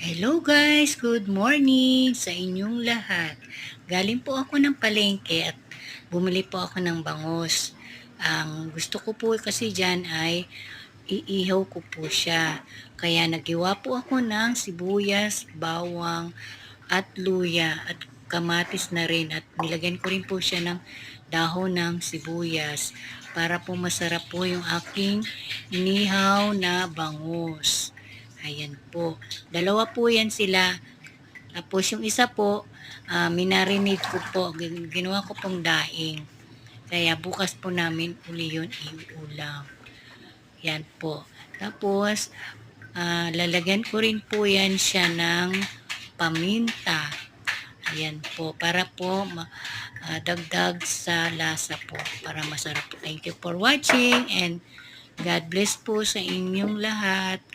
Hello guys, good morning sa inyong lahat. Galing po ako ng palengke at bumili po ako ng bangus. Ang gusto ko po kasi dyan ay iihaw ko po siya. Kaya naghiwa po ako ng sibuyas, bawang at luya at kamatis na rin at nilagyan ko rin po siya ng dahon ng sibuyas para po masarap po yung aking inihaw na bangus. Ayan po. Dalawa po yan sila. Tapos yung isa po, minarinate ko po. Ginawa ko pong daing. Kaya bukas po namin uli yun iulam. Yan po. Tapos, lalagyan ko rin po yan siya ng paminta. Ayan po. Para po dagdag sa lasa po. Para masarap po. Thank you for watching and God bless po sa inyong lahat.